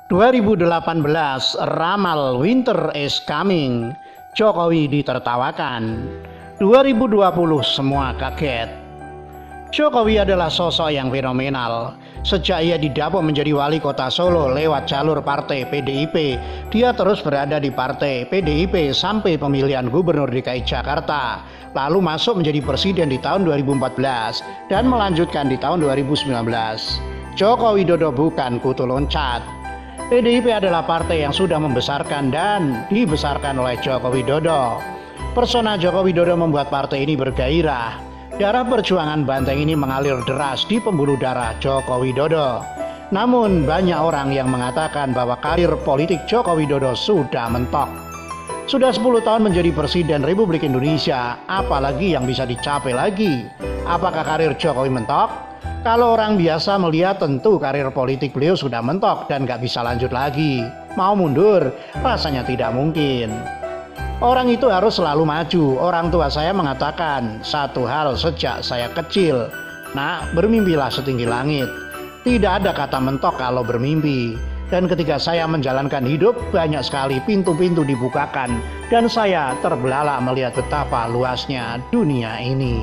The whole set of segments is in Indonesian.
2018 ramal winter is coming, Jokowi ditertawakan. 2020 semua kaget. Jokowi adalah sosok yang fenomenal. Sejak ia didapuk menjadi wali kota Solo lewat jalur partai PDIP, dia terus berada di partai PDIP sampai pemilihan gubernur DKI Jakarta, lalu masuk menjadi presiden di tahun 2014 dan melanjutkan di tahun 2019. Joko Widodo bukan kutu loncat. PDIP adalah partai yang sudah membesarkan dan dibesarkan oleh Joko Widodo. Persona Joko Widodo membuat partai ini bergairah. Darah perjuangan Banteng ini mengalir deras di pembuluh darah Joko Widodo. Namun banyak orang yang mengatakan bahwa karir politik Joko Widodo sudah mentok. Sudah 10 tahun menjadi Presiden Republik Indonesia, apalagi yang bisa dicapai lagi? Apakah karir Jokowi mentok? Kalau orang biasa melihat tentu karir politik beliau sudah mentok dan gak bisa lanjut lagi. Mau mundur? Rasanya tidak mungkin. Orang itu harus selalu maju. Orang tua saya mengatakan satu hal sejak saya kecil, "Nak, bermimpilah setinggi langit." Tidak ada kata mentok kalau bermimpi. Dan ketika saya menjalankan hidup, banyak sekali pintu-pintu dibukakan dan saya terbelalak melihat betapa luasnya dunia ini.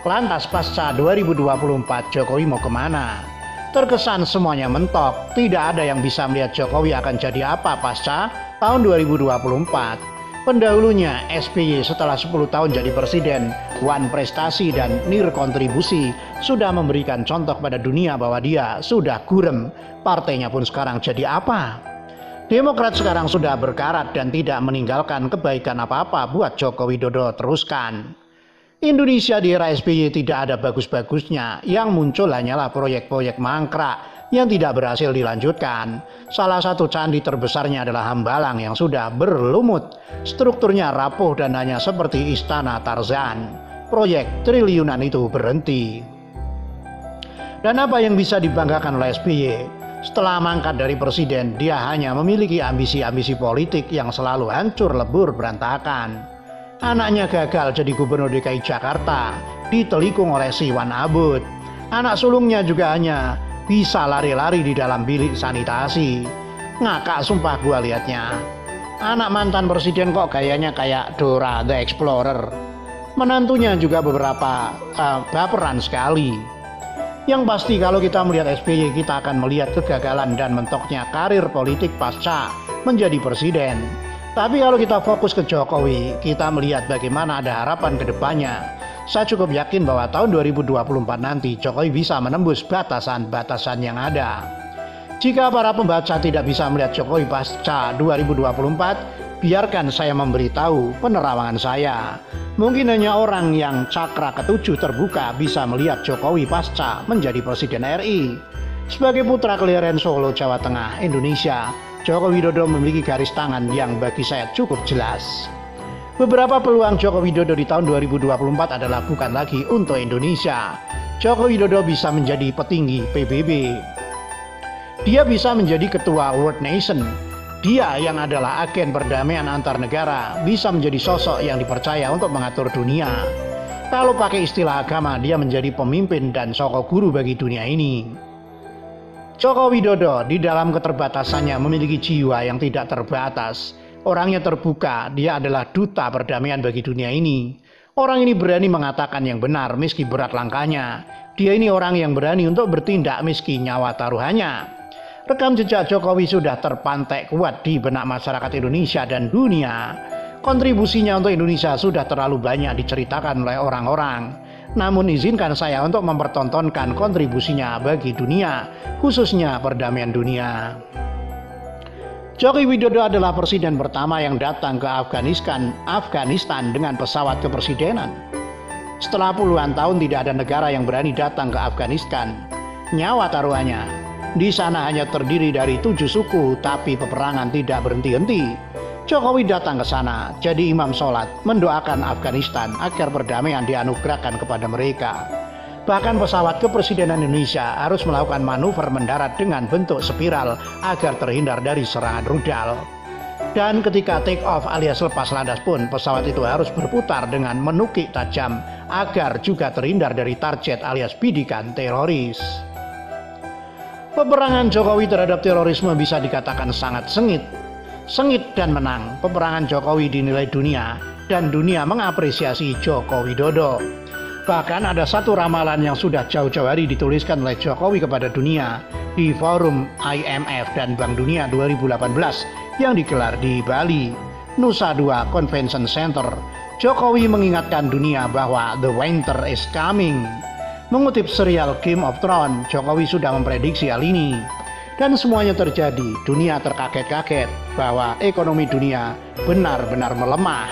Lantas pasca 2024 Jokowi mau kemana? Terkesan semuanya mentok. Tidak ada yang bisa melihat Jokowi akan jadi apa pasca tahun 2024. Pendahulunya SBY setelah 10 tahun jadi presiden, wan prestasi dan nir kontribusi, sudah memberikan contoh pada dunia bahwa dia sudah gurem. Partainya pun sekarang jadi apa? Demokrat sekarang sudah berkarat dan tidak meninggalkan kebaikan apa-apa buat Joko Widodo teruskan. Indonesia di era SBY tidak ada bagus-bagusnya, yang muncul hanyalah proyek-proyek mangkrak yang tidak berhasil dilanjutkan. Salah satu candi terbesarnya adalah Hambalang yang sudah berlumut, strukturnya rapuh dan hanya seperti istana Tarzan. Proyek triliunan itu berhenti. Dan apa yang bisa dibanggakan oleh SBY? Setelah mangkat dari presiden, dia hanya memiliki ambisi-ambisi politik yang selalu hancur lebur berantakan. Anaknya gagal jadi gubernur DKI Jakarta, ditelikung oleh Siwan Abud. Anak sulungnya juga hanya bisa lari-lari di dalam bilik sanitasi. Ngakak sumpah gua liatnya. Anak mantan presiden kok gayanya kayak Dora the Explorer. Menantunya juga beberapa baperan sekali. Yang pasti kalau kita melihat SBY, kita akan melihat kegagalan dan mentoknya karir politik pasca menjadi presiden. Tapi kalau kita fokus ke Jokowi, kita melihat bagaimana ada harapan ke depannya. Saya cukup yakin bahwa tahun 2024 nanti Jokowi bisa menembus batasan-batasan yang ada. Jika para pembaca tidak bisa melihat Jokowi pasca 2024, biarkan saya memberitahu penerawangan saya. Mungkin hanya orang yang cakra ketujuh terbuka bisa melihat Jokowi pasca menjadi Presiden RI. Sebagai putra kelahiran Solo, Jawa Tengah, Indonesia, Joko Widodo memiliki garis tangan yang bagi saya cukup jelas. Beberapa peluang Joko Widodo di tahun 2024 adalah bukan lagi untuk Indonesia. Joko Widodo bisa menjadi petinggi PBB. Dia bisa menjadi ketua World Nation. Dia yang adalah agen perdamaian antar negara bisa menjadi sosok yang dipercaya untuk mengatur dunia. Kalau pakai istilah agama, dia menjadi pemimpin dan sosok guru bagi dunia ini. Joko Widodo di dalam keterbatasannya memiliki jiwa yang tidak terbatas. Orangnya terbuka, dia adalah duta perdamaian bagi dunia ini. Orang ini berani mengatakan yang benar meski berat langkahnya. Dia ini orang yang berani untuk bertindak meski nyawa taruhannya. Rekam jejak Jokowi sudah terpantek kuat di benak masyarakat Indonesia dan dunia. Kontribusinya untuk Indonesia sudah terlalu banyak diceritakan oleh orang-orang. Namun izinkan saya untuk mempertontonkan kontribusinya bagi dunia, khususnya perdamaian dunia. Joko Widodo adalah presiden pertama yang datang ke Afghanistan dengan pesawat kepresidenan. Setelah puluhan tahun tidak ada negara yang berani datang ke Afghanistan. Nyawa taruhannya. Di sana hanya terdiri dari 7 suku, tapi peperangan tidak berhenti-henti. Jokowi datang ke sana jadi imam sholat, mendoakan Afghanistan agar perdamaian dianugerahkan kepada mereka. Bahkan pesawat kepresidenan Indonesia harus melakukan manuver mendarat dengan bentuk spiral agar terhindar dari serangan rudal. Dan ketika take off alias lepas landas pun, pesawat itu harus berputar dengan menukik tajam agar juga terhindar dari target alias bidikan teroris. Peperangan Jokowi terhadap terorisme bisa dikatakan sangat sengit. Sengit dan menang, peperangan Jokowi dinilai dunia dan dunia mengapresiasi Joko Widodo. Bahkan ada satu ramalan yang sudah jauh-jauh hari dituliskan oleh Jokowi kepada dunia di forum IMF dan Bank Dunia 2018 yang digelar di Bali, Nusa Dua Convention Center. Jokowi mengingatkan dunia bahwa the winter is coming. Mengutip serial Game of Thrones, Jokowi sudah memprediksi hal ini. Dan semuanya terjadi, dunia terkaget-kaget bahwa ekonomi dunia benar-benar melemah.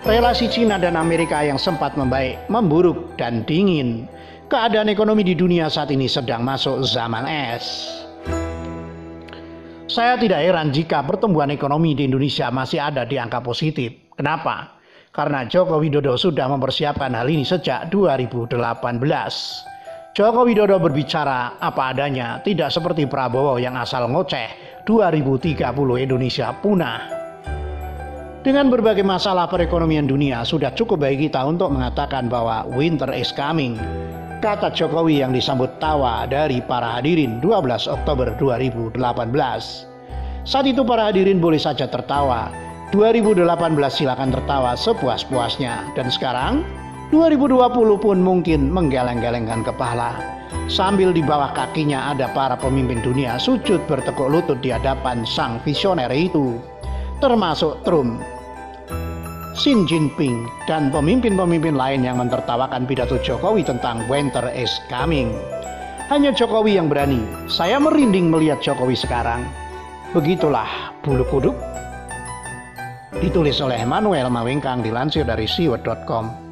Relasi Cina dan Amerika yang sempat membaik, memburuk dan dingin. Keadaan ekonomi di dunia saat ini sedang masuk zaman es. Saya tidak heran jika pertumbuhan ekonomi di Indonesia masih ada di angka positif. Kenapa? Karena Joko Widodo sudah mempersiapkan hal ini sejak 2018. Joko Widodo berbicara apa adanya, tidak seperti Prabowo yang asal ngoceh 2030 Indonesia punah. Dengan berbagai masalah perekonomian dunia, sudah cukup bagi kita untuk mengatakan bahwa winter is coming. Kata Jokowi yang disambut tawa dari para hadirin 12 Oktober 2018. Saat itu para hadirin boleh saja tertawa. 2018 silakan tertawa sepuas-puasnya. Dan sekarang 2020 pun mungkin menggeleng-gelengkan kepala. Sambil di bawah kakinya ada para pemimpin dunia sujud bertekuk lutut di hadapan sang visioner itu. Termasuk Trump, Xi Jinping, dan pemimpin-pemimpin lain yang mentertawakan pidato Jokowi tentang winter is coming. Hanya Jokowi yang berani. Saya merinding melihat Jokowi sekarang. Begitulah bulu kuduk. Ditulis oleh Manuel Mawengkang, dilansir dari siwet.com.